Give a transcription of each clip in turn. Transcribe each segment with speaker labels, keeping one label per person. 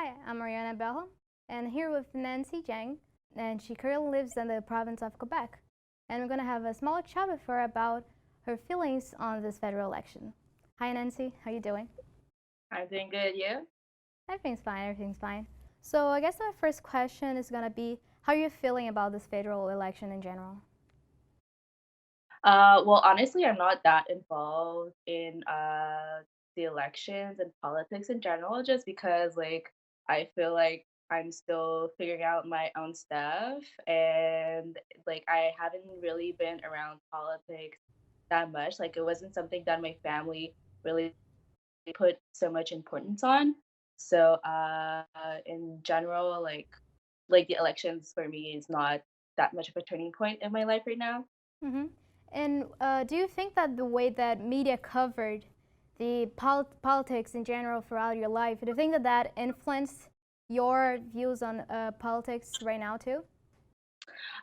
Speaker 1: Hi, I'm Mariana Bell, and here with Nancy Zhang, and she currently lives in the province of Quebec. And we're going to have a small chat with her about her feelings on this federal election. Hi, Nancy. How are you doing?
Speaker 2: I'm doing good, you?
Speaker 1: Everything's fine. Everything's fine. So I guess my first question is going to be, how are you feeling about this federal election in general?
Speaker 2: Well, honestly, I'm not that involved in the elections and politics in general, just because I feel like I'm still figuring out my own stuff, and I haven't really been around politics that much. Like it wasn't something that my family really put so much importance on. So, in general, like the elections for me is not that much of a turning point in my life right now.
Speaker 1: Mm-hmm. And do you think that the way that media covered the politics in general throughout your life, do you think that that influenced your views on politics right now too?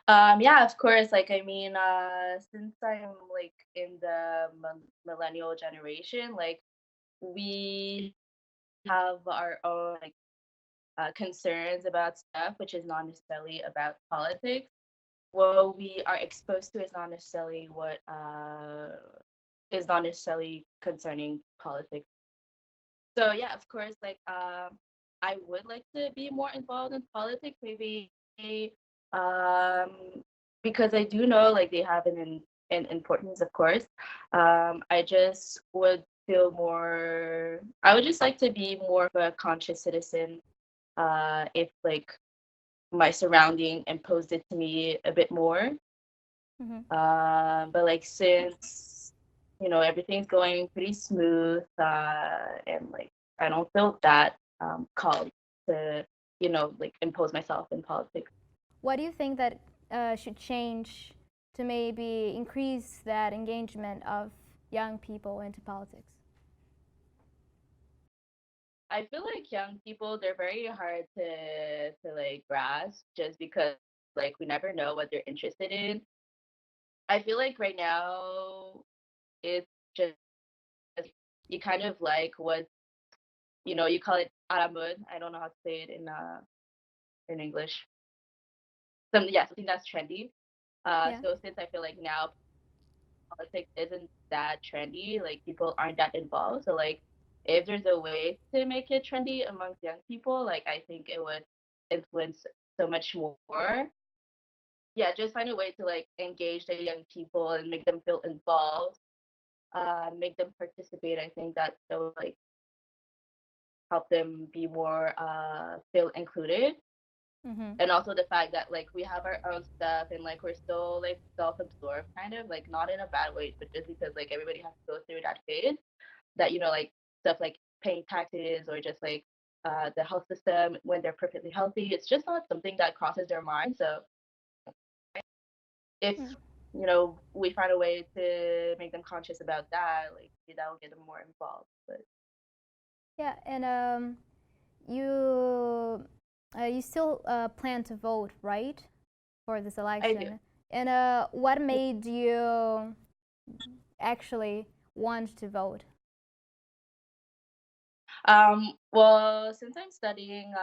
Speaker 2: Yeah, of course. Since I'm like in the millennial generation, like we have our own concerns about stuff, which is not necessarily about politics. What we are exposed to is not necessarily concerning politics. So yeah, of course, I would like to be more involved in politics, maybe um, because I do know like they have an importance, of course. I just would feel more. I would just like to be more of a conscious citizen. If like my surrounding imposed it to me a bit more.
Speaker 1: Mm-hmm.
Speaker 2: But like since everything's going pretty smooth, and like I don't feel that called to like impose myself in politics.
Speaker 1: What do you think that should change to maybe increase that engagement of young people into politics?
Speaker 2: I feel like young people, they're very hard to like grasp just because like we never know what they're interested in. I feel like right now it's just you kind of like what you call it aramud. I don't know how to say it in English. Something that's trendy.
Speaker 1: Yeah.
Speaker 2: So since I feel like now politics isn't that trendy, like people aren't that involved. So like if there's a way to make it trendy amongst young people, like I think it would influence so much more. Yeah, just find a way to like engage the young people and make them feel involved, make them participate. I think that would like help them be more feel included.
Speaker 1: Mm-hmm.
Speaker 2: And also the fact that like we have our own stuff and like we're still like self-absorbed kind of like not in a bad way but just because like everybody has to go through that phase that like stuff like paying taxes or just like the health system when they're perfectly healthy, it's just not something that crosses their mind. So if we find a way to make them conscious about that, like that will get them more involved. But
Speaker 1: Yeah, and you you still plan to vote, right, for this
Speaker 2: I do.
Speaker 1: election? And what made you actually want to vote?
Speaker 2: Well, since I'm studying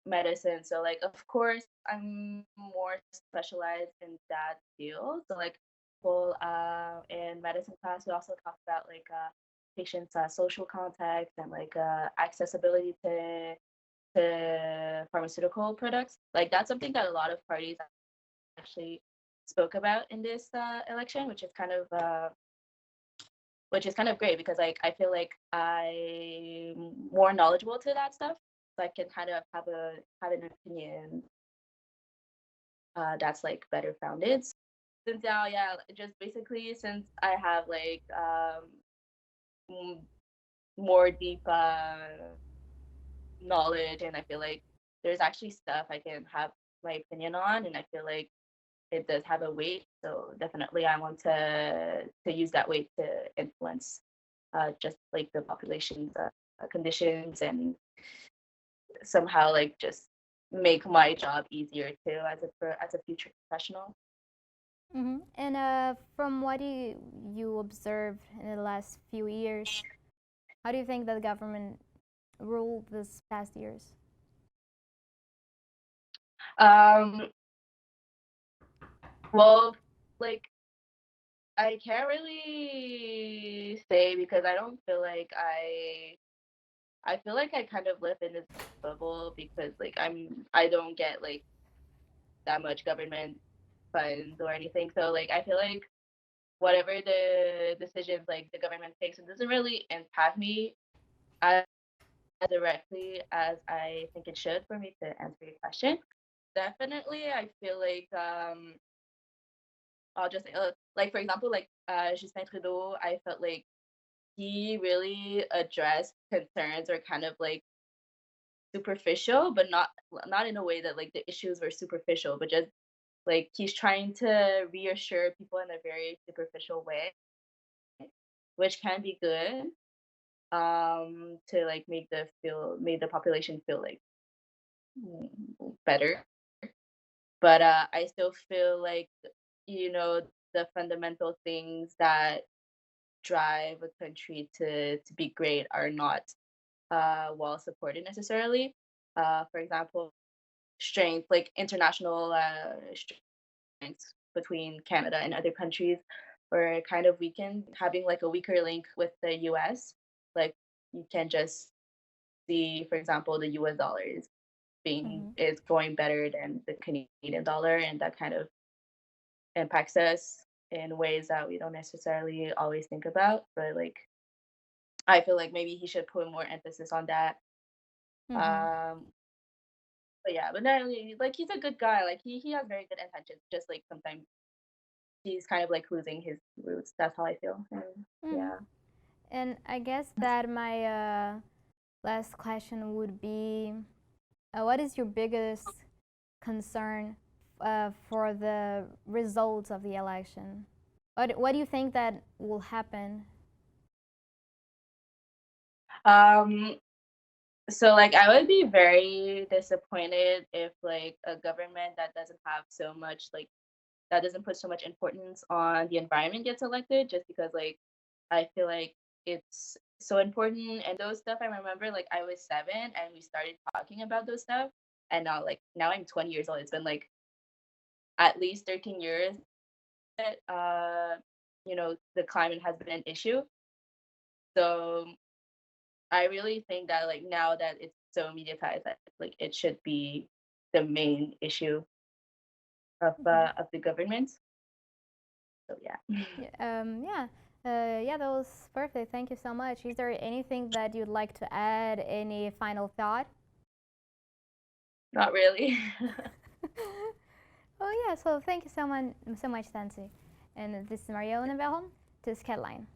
Speaker 2: medicine, so like of course I'm more specialized in that field. So like well in medicine class we also talk about like patients' social context and like accessibility to pharmaceutical products. Like that's something that a lot of parties actually spoke about in this election, which is kind of great because like I feel like I'm more knowledgeable to that stuff, so I can kind of have an opinion that's like better founded. Since now, yeah, just basically since I have like m- more deep knowledge, and I feel like there's actually stuff I can have my opinion on, and I feel like it does have a weight. So definitely, I want to use that weight to influence just like the population's conditions and somehow like just make my job easier too as a future professional.
Speaker 1: Mm-hmm. And from what you observed in the last few years, how do you think that the government ruled this past years?
Speaker 2: Um, well, like I can't really say because I don't feel like I feel like I kind of live in this bubble because like I don't get like that much government funds or anything. So like I feel like whatever the decisions like the government takes, it doesn't really impact me as directly as I think it should for me to answer your question. Definitely, I feel like I'll just say like for example like Justin Trudeau, I felt like he really addressed concerns or kind of like superficial, but not in a way that like the issues were superficial, but just like he's trying to reassure people in a very superficial way, which can be good to like make the population feel like better. But I still feel like you know the fundamental things that drive a country to be great are not well supported necessarily. For example, strength like international strengths between Canada and other countries were kind of weakened, having like a weaker link with the US. Like you can just see, for example, the US dollar
Speaker 1: Mm-hmm.
Speaker 2: is going better than the Canadian dollar, and that kind of impacts us in ways that we don't necessarily always think about. But like I feel like maybe he should put more emphasis on that.
Speaker 1: Mm-hmm.
Speaker 2: Um, but yeah, but then like he's a good guy. Like he has very good intentions. Just like sometimes he's kind of like losing his roots. That's how I feel. And
Speaker 1: Mm-hmm.
Speaker 2: yeah.
Speaker 1: And I guess that my last question would be, what is your biggest concern for the results of the election? What do you think that will happen?
Speaker 2: Um. So like I would be very disappointed if like a government that doesn't have so much like that doesn't put so much importance on the environment gets elected just because like I feel like it's so important and those stuff I remember like I was 7 and we started talking about those stuff and now I'm 20 years old. It's been like at least 13 years that the climate has been an issue. So I really think that like now that it's so mediatized that like it should be the main issue
Speaker 1: Mm-hmm.
Speaker 2: of the government. So yeah.
Speaker 1: Yeah, yeah, that was perfect. Thank you so much. Is there anything that you'd like to add? Any final thought?
Speaker 2: Not really.
Speaker 1: Oh yeah, so thank you so much, Nancy. And this is Marielle Neverholm. This is Caroline.